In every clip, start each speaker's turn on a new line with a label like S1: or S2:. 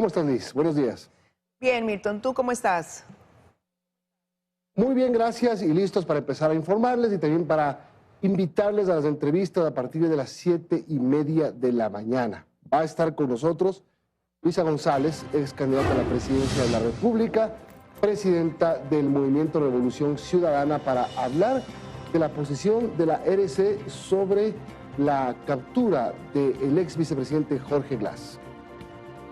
S1: ¿Cómo estás, Liz? Buenos días.
S2: Bien, Milton, ¿tú cómo estás?
S1: Muy bien, gracias, y listos para empezar a informarles y también para invitarles a las entrevistas a partir de las 7:30 de la mañana. Va a estar con nosotros Luisa González, ex candidata a la presidencia de la República, presidenta del Movimiento Revolución Ciudadana, para hablar de la posición de la RC sobre la captura del ex vicepresidente Jorge Glass.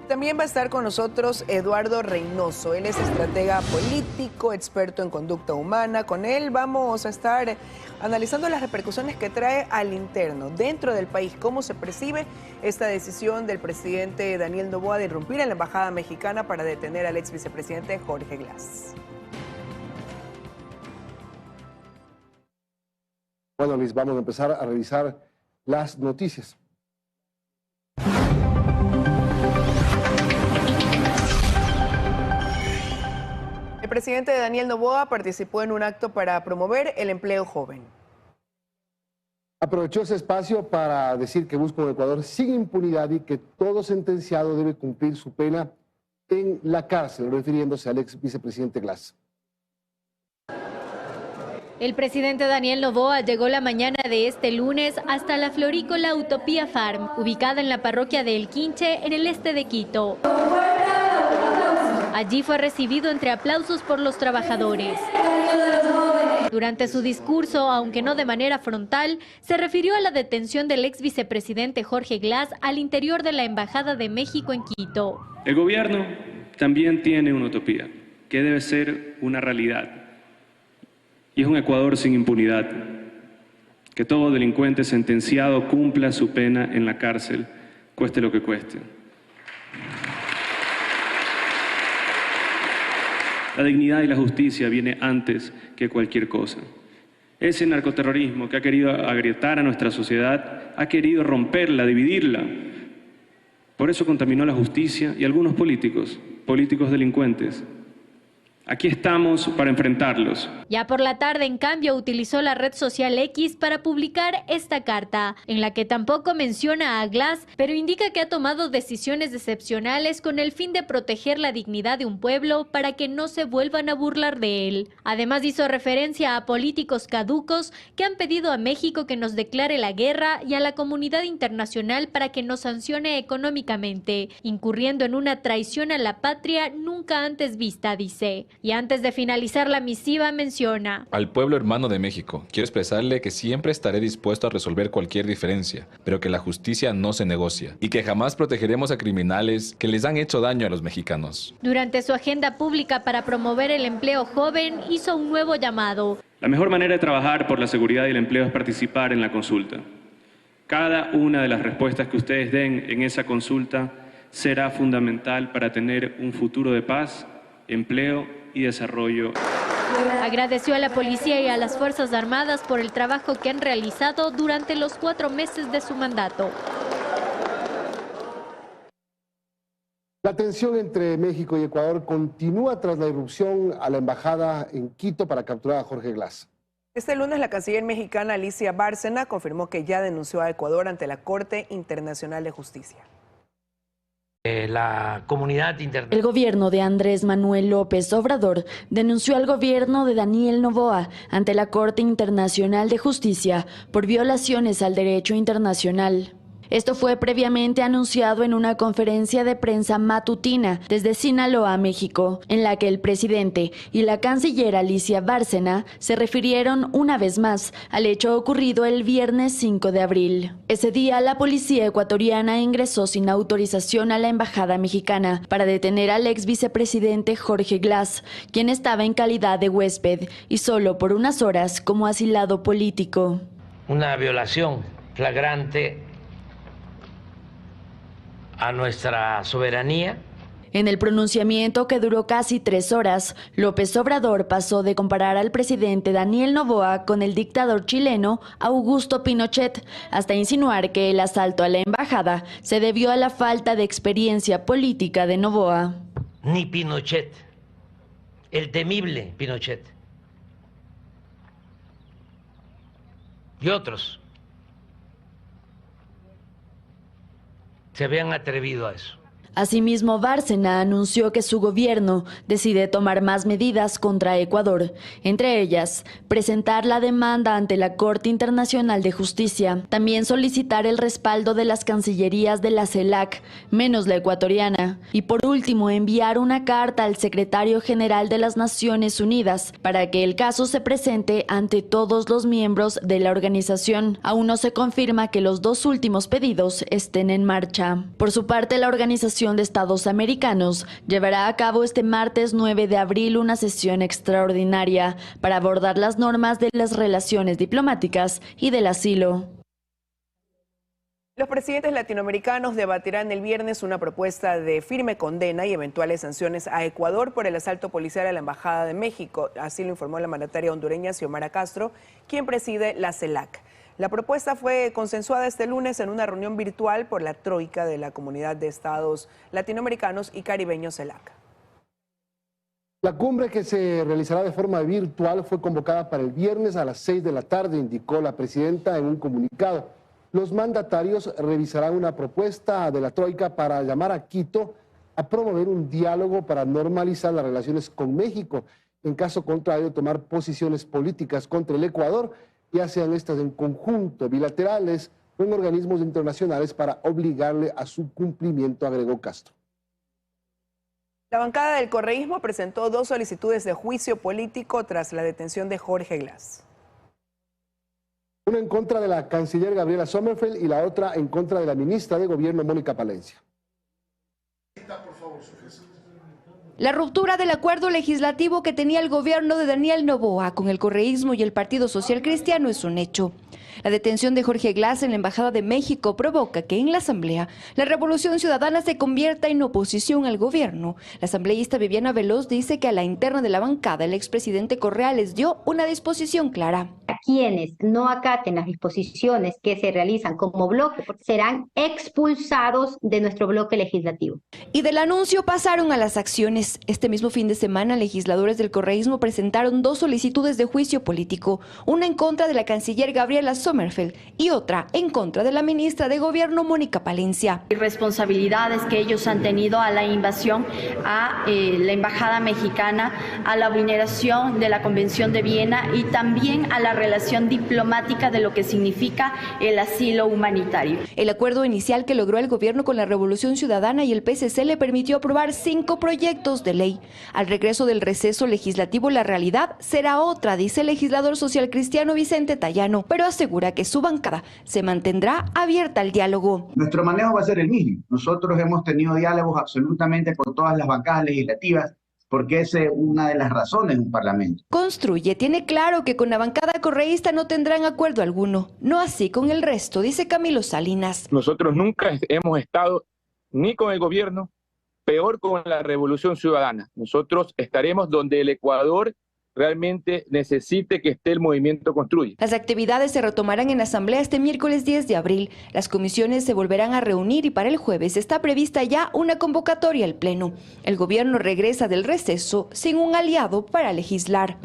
S2: También va a estar con nosotros Eduardo Reynoso. Él es estratega político, experto en conducta humana. Con él vamos a estar analizando las repercusiones que trae al interno, dentro del país, cómo se percibe esta decisión del presidente Daniel Noboa de irrumpir en la embajada mexicana para detener al ex vicepresidente Jorge Glass.
S1: Bueno, Liz, vamos a empezar a revisar las noticias.
S2: El presidente Daniel Noboa participó en un acto para promover el empleo joven.
S1: Aprovechó ese espacio para decir que busca un Ecuador sin impunidad y que todo sentenciado debe cumplir su pena en la cárcel, refiriéndose al ex vicepresidente Glass.
S3: El presidente Daniel Noboa llegó la mañana de este lunes hasta la florícola Utopía Farm, ubicada en la parroquia de El Quinche, en el este de Quito. Allí fue recibido entre aplausos por los trabajadores. Durante su discurso, aunque no de manera frontal, se refirió a la detención del ex vicepresidente Jorge Glass al interior de la Embajada de México en Quito.
S4: El gobierno también tiene una utopía, que debe ser una realidad. Y es un Ecuador sin impunidad. Que todo delincuente sentenciado cumpla su pena en la cárcel, cueste lo que cueste. La dignidad y la justicia viene antes que cualquier cosa. Ese narcoterrorismo que ha querido agrietar a nuestra sociedad, ha querido romperla, dividirla. Por eso contaminó la justicia y algunos políticos delincuentes. Aquí estamos para enfrentarlos.
S3: Ya por la tarde, en cambio, utilizó la red social X para publicar esta carta, en la que tampoco menciona a Glass, pero indica que ha tomado decisiones excepcionales con el fin de proteger la dignidad de un pueblo para que no se vuelvan a burlar de él. Además, hizo referencia a políticos caducos que han pedido a México que nos declare la guerra y a la comunidad internacional para que nos sancione económicamente, incurriendo en una traición a la patria nunca antes vista, dice. Y antes de finalizar la misiva menciona:
S5: al pueblo hermano de México, quiero expresarle que siempre estaré dispuesto a resolver cualquier diferencia, pero que la justicia no se negocia y que jamás protegeremos a criminales que les han hecho daño a los mexicanos.
S3: Durante su agenda pública para promover el empleo joven, hizo un nuevo llamado.
S4: La mejor manera de trabajar por la seguridad y el empleo es participar en la consulta. Cada una de las respuestas que ustedes den en esa consulta será fundamental para tener un futuro de paz, empleo y desarrollo.
S3: Agradeció a la policía y a las Fuerzas Armadas por el trabajo que han realizado durante los 4 meses de su mandato.
S1: La tensión entre México y Ecuador continúa tras la irrupción a la embajada en Quito para capturar a Jorge Glass.
S2: Este lunes la canciller mexicana Alicia Bárcena confirmó que ya denunció a Ecuador ante la Corte Internacional de Justicia.
S6: La comunidad internacional.
S7: El gobierno de Andrés Manuel López Obrador denunció al gobierno de Daniel Noboa ante la Corte Internacional de Justicia por violaciones al derecho internacional. Esto fue previamente anunciado en una conferencia de prensa matutina desde Sinaloa, México, en la que el presidente y la canciller Alicia Bárcena se refirieron una vez más al hecho ocurrido el viernes 5 de abril. Ese día, la policía ecuatoriana ingresó sin autorización a la embajada mexicana para detener al ex vicepresidente Jorge Glass, quien estaba en calidad de huésped y solo por unas horas como asilado político.
S6: Una violación flagrante a nuestra soberanía.
S7: En el pronunciamiento, que duró casi 3 horas, López Obrador pasó de comparar al presidente Daniel Noboa con el dictador chileno Augusto Pinochet, hasta insinuar que el asalto a la embajada se debió a la falta de experiencia política de Noboa.
S6: Ni Pinochet, el temible Pinochet, y otros se habían atrevido a eso.
S7: Asimismo, Bárcena anunció que su gobierno decide tomar más medidas contra Ecuador, entre ellas, presentar la demanda ante la Corte Internacional de Justicia, también solicitar el respaldo de las cancillerías de la CELAC, menos la ecuatoriana, y por último, enviar una carta al secretario general de las Naciones Unidas para que el caso se presente ante todos los miembros de la organización. Aún no se confirma que los dos últimos pedidos estén en marcha. Por su parte, la Organización de Estados Americanos llevará a cabo este martes 9 de abril una sesión extraordinaria para abordar las normas de las relaciones diplomáticas y del asilo.
S2: Los presidentes latinoamericanos debatirán el viernes una propuesta de firme condena y eventuales sanciones a Ecuador por el asalto policial a la Embajada de México. Así lo informó la mandataria hondureña Xiomara Castro, quien preside la CELAC. La propuesta fue consensuada este lunes en una reunión virtual por la Troika de la Comunidad de Estados Latinoamericanos y Caribeños CELAC.
S1: La cumbre, que se realizará de forma virtual, fue convocada para el viernes a las 6 de la tarde, indicó la presidenta en un comunicado. Los mandatarios revisarán una propuesta de la Troika para llamar a Quito a promover un diálogo para normalizar las relaciones con México. En caso contrario, tomar posiciones políticas contra el Ecuador, ya sean estas en conjunto, bilaterales o en organismos internacionales, para obligarle a su cumplimiento, agregó Castro.
S2: La bancada del correísmo presentó 2 solicitudes de juicio político tras la detención de Jorge Glass.
S1: Una en contra de la canciller Gabriela Sommerfeld y la otra en contra de la ministra de Gobierno Mónica Palencia.
S8: La ruptura del acuerdo legislativo que tenía el gobierno de Daniel Noboa con el correísmo y el Partido Social Cristiano es un hecho. La detención de Jorge Glass en la Embajada de México provoca que en la Asamblea la Revolución Ciudadana se convierta en oposición al gobierno. La asambleísta Viviana Veloz dice que a la interna de la bancada el expresidente Correa les dio una disposición clara.
S9: Quienes no acaten las disposiciones que se realizan como bloque serán expulsados de nuestro bloque legislativo.
S8: Y del anuncio pasaron a las acciones. Este mismo fin de semana, legisladores del correísmo presentaron 2 solicitudes de juicio político, una en contra de la canciller Gabriela Sommerfeld y otra en contra de la ministra de Gobierno Mónica Palencia.
S10: Responsabilidades que ellos han tenido a la invasión a la embajada mexicana, a la vulneración de la Convención de Viena y también a la relación diplomática de lo que significa el asilo humanitario.
S8: El acuerdo inicial que logró el gobierno con la Revolución Ciudadana y el PSC le permitió aprobar 5 proyectos de ley. Al regreso del receso legislativo, la realidad será otra, dice el legislador social cristiano Vicente Tallano, pero asegura que su bancada se mantendrá abierta al diálogo.
S11: Nuestro manejo va a ser el mismo. Nosotros hemos tenido diálogos absolutamente con todas las bancadas legislativas, porque esa es una de las razones de un parlamento.
S8: Construye tiene claro que con la bancada correísta no tendrán acuerdo alguno, no así con el resto, dice Camilo Salinas.
S12: Nosotros nunca hemos estado ni con el gobierno, peor con la Revolución Ciudadana. Nosotros estaremos donde el Ecuador realmente necesite que esté el movimiento Construye.
S8: Las actividades se retomarán en la Asamblea este miércoles 10 de abril. Las comisiones se volverán a reunir y para el jueves está prevista ya una convocatoria al Pleno. El gobierno regresa del receso sin un aliado para legislar.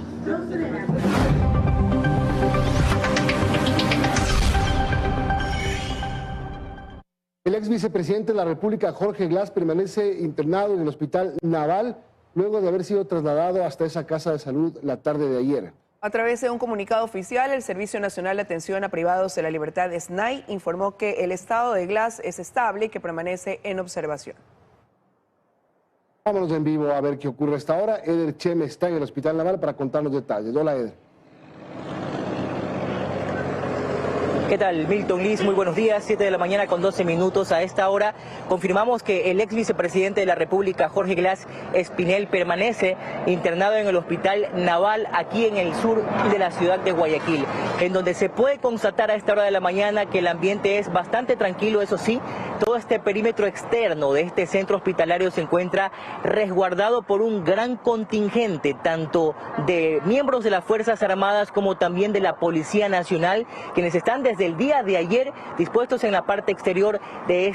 S1: El ex vicepresidente de la República, Jorge Glass, permanece internado en el Hospital Naval luego de haber sido trasladado hasta esa casa de salud la tarde de ayer.
S2: A través de un comunicado oficial, el Servicio Nacional de Atención a Privados de la Libertad, SNAI, informó que el estado de Glass es estable y que permanece en observación.
S1: Vámonos en vivo a ver qué ocurre a esta hora. Eder Cheme está en el Hospital Naval para contarnos detalles. Hola, Eder.
S13: ¿Qué tal, Milton Liz? Muy buenos días, 7 de la mañana con 12 minutos. A esta hora confirmamos que el ex vicepresidente de la República, Jorge Glass Espinel, permanece internado en el Hospital Naval aquí en el sur de la ciudad de Guayaquil, en donde se puede constatar a esta hora de la mañana que el ambiente es bastante tranquilo. Eso sí, todo este perímetro externo de este centro hospitalario se encuentra resguardado por un gran contingente, tanto de miembros de las Fuerzas Armadas como también de la Policía Nacional, quienes están desde desde el día de ayer dispuestos en la parte exterior de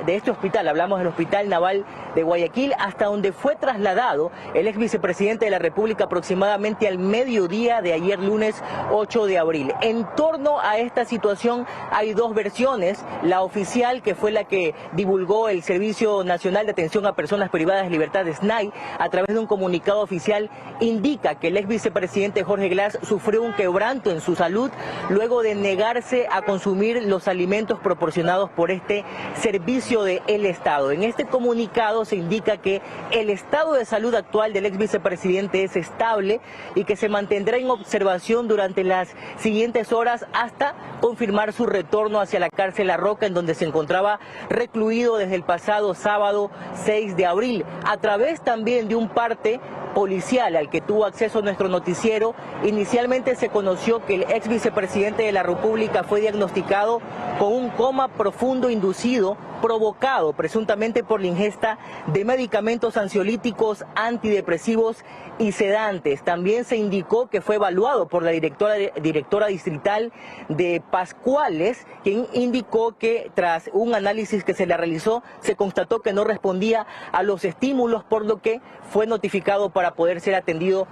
S13: este hospital. Hablamos del Hospital Naval de Guayaquil, hasta donde fue trasladado el ex vicepresidente de la República aproximadamente al mediodía de ayer lunes 8 de abril. En torno a esta situación hay dos versiones. La oficial, que fue la que divulgó el Servicio Nacional de Atención a Personas Privadas de Libertad, SNAI, a través de un comunicado oficial, indica que el ex vicepresidente Jorge Glas sufrió un quebranto en su salud luego de negarse a consumir los alimentos proporcionados por este servicio del Estado. En este comunicado se indica que el estado de salud actual del ex vicepresidente es estable y que se mantendrá en observación durante las siguientes horas hasta confirmar su retorno hacia la cárcel La Roca, en donde se encontraba recluido desde el pasado sábado 6 de abril. A través también de un parte policial al que tuvo acceso nuestro noticiero, inicialmente se conoció que el ex vicepresidente de la República fue diagnosticado con un coma profundo inducido provocado presuntamente por la ingesta de medicamentos ansiolíticos, antidepresivos y sedantes. También se indicó que fue evaluado por la directora distrital de Pascuales, quien indicó que tras un análisis que se le realizó se constató que no respondía a los estímulos, por lo que fue notificado para poder ser atendido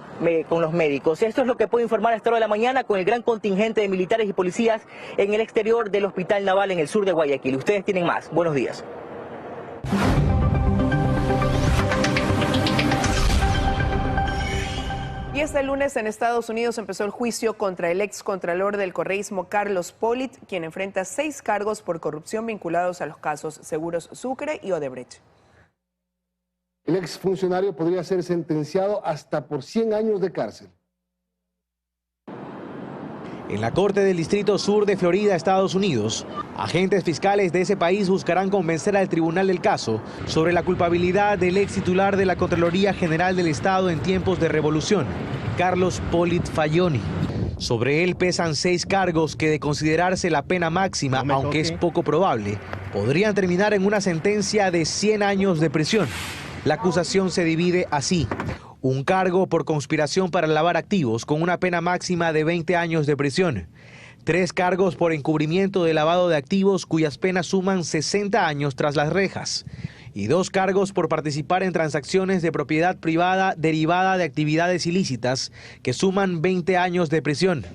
S13: con los médicos. Esto es lo que puedo informar a esta hora de la mañana con el gran contingente de militares y policías en el exterior del Hospital Naval en el sur de Guayaquil. Ustedes tienen más. Buenos días.
S2: Y este lunes en Estados Unidos empezó el juicio contra el excontralor del correísmo Carlos Pollitt, quien enfrenta 6 cargos por corrupción vinculados a los casos Seguros Sucre y Odebrecht.
S1: El exfuncionario podría ser sentenciado hasta por 100 años de cárcel.
S14: En la Corte del Distrito Sur de Florida, Estados Unidos, agentes fiscales de ese país buscarán convencer al tribunal del caso sobre la culpabilidad del ex titular de la Contraloría General del Estado en tiempos de revolución, Carlos Pollitt Fayoni. Sobre él pesan 6 cargos que, de considerarse la pena máxima, aunque es poco probable, podrían terminar en una sentencia de 100 años de prisión. La acusación se divide así: un cargo por conspiración para lavar activos con una pena máxima de 20 años de prisión. 3 cargos por encubrimiento de lavado de activos cuyas penas suman 60 años tras las rejas. Y 2 cargos por participar en transacciones de propiedad privada derivada de actividades ilícitas que suman 20 años de prisión.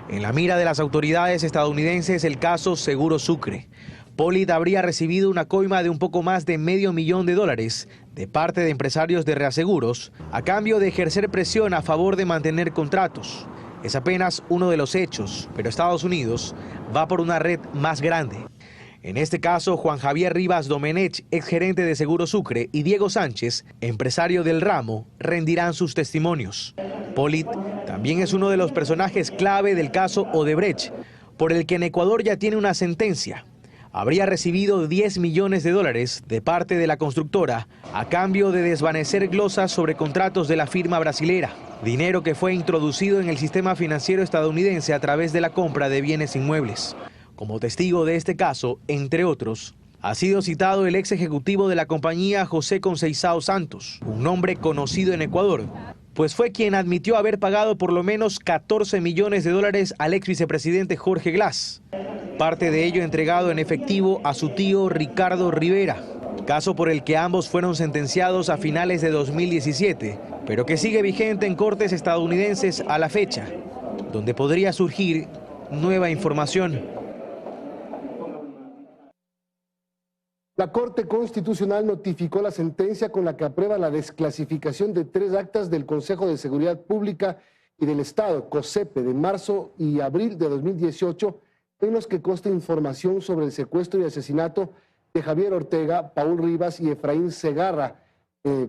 S14: En la mira de las autoridades estadounidenses el caso Seguro Sucre. Pollitt habría recibido una coima de un poco más de $500,000 de parte de empresarios de reaseguros a cambio de ejercer presión a favor de mantener contratos. Es apenas uno de los hechos, pero Estados Unidos va por una red más grande. En este caso, Juan Javier Rivas Domenech, exgerente de Seguro Sucre, y Diego Sánchez, empresario del ramo, rendirán sus testimonios. Pollitt también es uno de los personajes clave del caso Odebrecht, por el que en Ecuador ya tiene una sentencia. Habría recibido $10 millones de parte de la constructora a cambio de desvanecer glosas sobre contratos de la firma brasilera, dinero que fue introducido en el sistema financiero estadounidense a través de la compra de bienes inmuebles. Como testigo de este caso, entre otros, ha sido citado el ex ejecutivo de la compañía José Conceizao Santos, un nombre conocido en Ecuador, pues fue quien admitió haber pagado por lo menos $14 millones al ex vicepresidente Jorge Glas. Parte de ello entregado en efectivo a su tío Ricardo Rivera, caso por el que ambos fueron sentenciados a finales de 2017, pero que sigue vigente en cortes estadounidenses a la fecha, donde podría surgir nueva información.
S1: La Corte Constitucional notificó la sentencia con la que aprueba la desclasificación de 3 actas del Consejo de Seguridad Pública y del Estado, COSEPE, de marzo y abril de 2018, en los que consta información sobre el secuestro y asesinato de Javier Ortega, Paul Rivas y Efraín Segarra,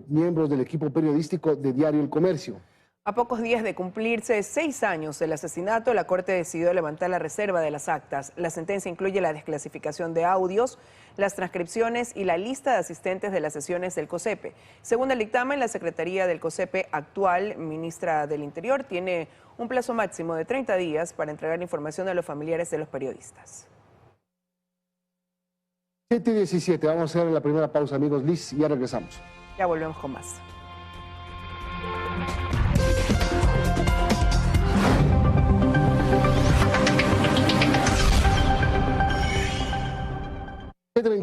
S1: miembros del equipo periodístico de Diario El Comercio.
S2: A pocos días de cumplirse 6 años del asesinato, la Corte decidió levantar la reserva de las actas. La sentencia incluye la desclasificación de audios, las transcripciones y la lista de asistentes de las sesiones del COSEPE. Según el dictamen, la Secretaría del COSEPE actual, ministra del Interior, tiene un plazo máximo de 30 días para entregar información a los familiares de los periodistas.
S1: 7:17, vamos a hacer la primera pausa, amigos. Liz, y ya regresamos.
S2: Ya volvemos con más.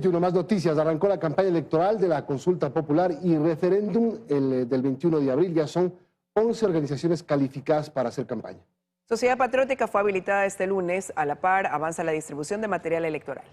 S1: 7:21, más noticias. Arrancó la campaña electoral de la consulta popular y referéndum del 21 de abril. Ya son 11 organizaciones calificadas para hacer campaña.
S2: Sociedad Patriótica fue habilitada este lunes. A la par, avanza la distribución de material electoral.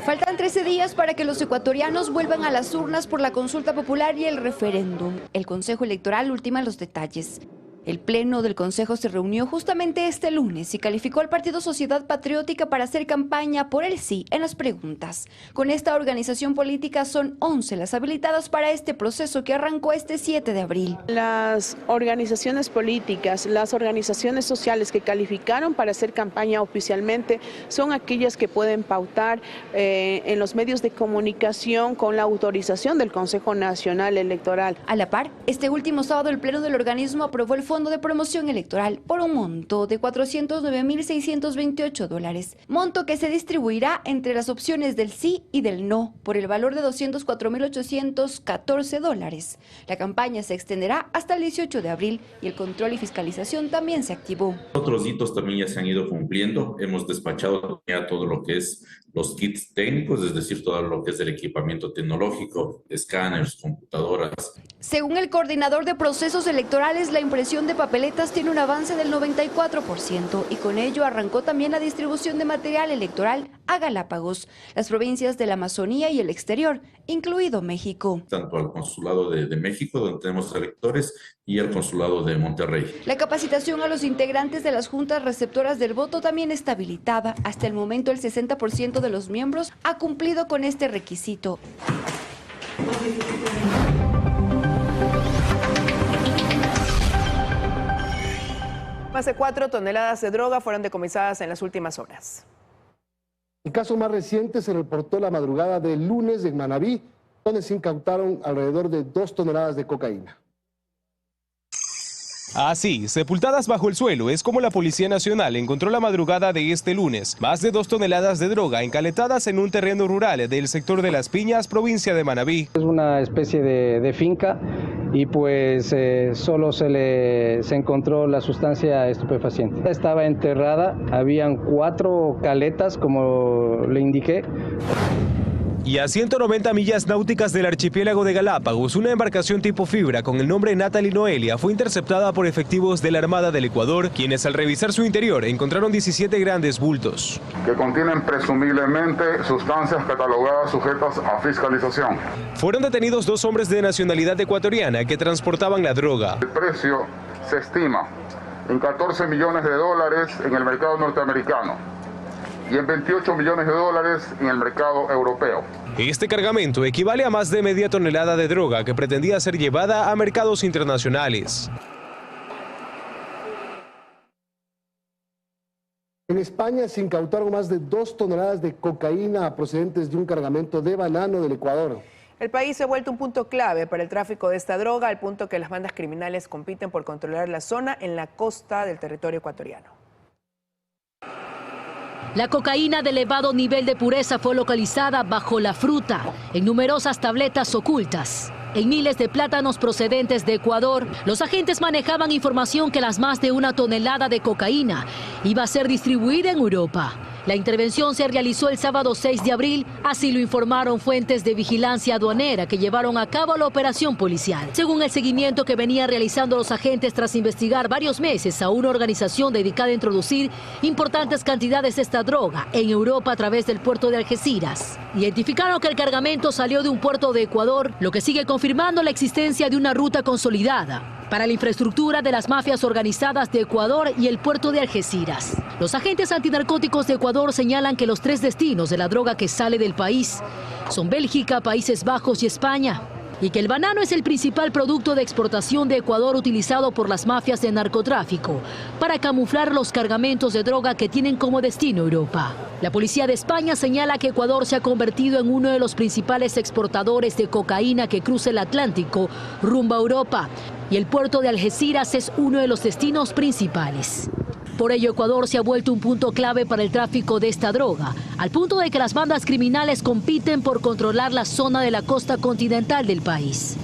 S8: Faltan 13 días para que los ecuatorianos vuelvan a las urnas por la consulta popular y el referéndum. El Consejo Electoral ultima los detalles. El Pleno del Consejo se reunió justamente este lunes y calificó al Partido Sociedad Patriótica para hacer campaña por el sí en las preguntas. Con esta organización política son 11 las habilitadas para este proceso que arrancó este 7 de abril.
S15: Las organizaciones políticas, las organizaciones sociales que calificaron para hacer campaña oficialmente son aquellas que pueden pautar en los medios de comunicación con la autorización del Consejo Nacional Electoral.
S8: A la par, este último sábado el Pleno del organismo aprobó el Fondo de Promoción Electoral por un monto de $409.628, monto que se distribuirá entre las opciones del sí y del no por el valor de $204.814. La campaña se extenderá hasta el 18 de abril y el control y fiscalización también se activó.
S16: Otros hitos también ya se han ido cumpliendo. Hemos despachado ya todo lo que es los kits técnicos, es decir, todo lo que es el equipamiento tecnológico, escáneres, computadoras.
S8: Según el coordinador de procesos electorales, la impresión de papeletas tiene un avance del 94% y con ello arrancó también la distribución de material electoral a Galápagos, las provincias de la Amazonía y el exterior, incluido México.
S16: Tanto al Consulado de México, donde tenemos electores, y al Consulado de Monterrey.
S8: La capacitación a los integrantes de las juntas receptoras del voto también está habilitada. Hasta el momento el 60% de los miembros ha cumplido con este requisito.
S2: Más de 4 toneladas de droga fueron decomisadas en las últimas horas.
S1: El caso más reciente se reportó la madrugada del lunes en Manabí, donde se incautaron alrededor de 2 toneladas de cocaína.
S17: Así, sepultadas bajo el suelo, es como la Policía Nacional encontró la madrugada de este lunes más de 2 toneladas de droga encaletadas en un terreno rural del sector de Las Piñas, provincia de Manabí.
S18: Es una especie de finca y pues solo se encontró la sustancia estupefaciente. Estaba enterrada, habían 4 caletas, como le indiqué.
S17: Y a 190 millas náuticas del archipiélago de Galápagos, una embarcación tipo fibra con el nombre Natalie Noelia fue interceptada por efectivos de la Armada del Ecuador, quienes al revisar su interior encontraron 17 grandes bultos.
S19: Que contienen presumiblemente sustancias catalogadas sujetas a fiscalización.
S17: Fueron detenidos 2 hombres de nacionalidad ecuatoriana que transportaban la droga.
S19: El precio se estima en $14 millones en el mercado norteamericano y en $28 millones en el mercado europeo.
S17: Este cargamento equivale a más de media tonelada de droga que pretendía ser llevada a mercados internacionales.
S1: En España se incautaron más de 2 toneladas de cocaína procedentes de un cargamento de banano del Ecuador.
S2: El país se ha vuelto un punto clave para el tráfico de esta droga, al punto que las bandas criminales compiten por controlar la zona en la costa del territorio ecuatoriano.
S20: La cocaína de elevado nivel de pureza fue localizada bajo la fruta, en numerosas tabletas ocultas. En miles de plátanos procedentes de Ecuador, los agentes manejaban información que las más de 1 tonelada de cocaína iba a ser distribuida en Europa. La intervención se realizó el sábado 6 de abril, así lo informaron fuentes de vigilancia aduanera que llevaron a cabo la operación policial. Según el seguimiento que venían realizando los agentes tras investigar varios meses a una organización dedicada a introducir importantes cantidades de esta droga en Europa a través del puerto de Algeciras. Identificaron que el cargamento salió de un puerto de Ecuador, lo que sigue confirmando la existencia de una ruta consolidada para la infraestructura de las mafias organizadas de Ecuador y el puerto de Algeciras. Los agentes antinarcóticos de Ecuador señalan que los 3 destinos de la droga que sale del país son Bélgica, Países Bajos y España, y que el banano es el principal producto de exportación de Ecuador utilizado por las mafias de narcotráfico para camuflar los cargamentos de droga que tienen como destino Europa. La policía de España señala que Ecuador se ha convertido en uno de los principales exportadores de cocaína que cruza el Atlántico rumbo a Europa, y el puerto de Algeciras es uno de los destinos principales. Por ello, Ecuador se ha vuelto un punto clave para el tráfico de esta droga, al punto de que las bandas criminales compiten por controlar la zona de la costa continental del país.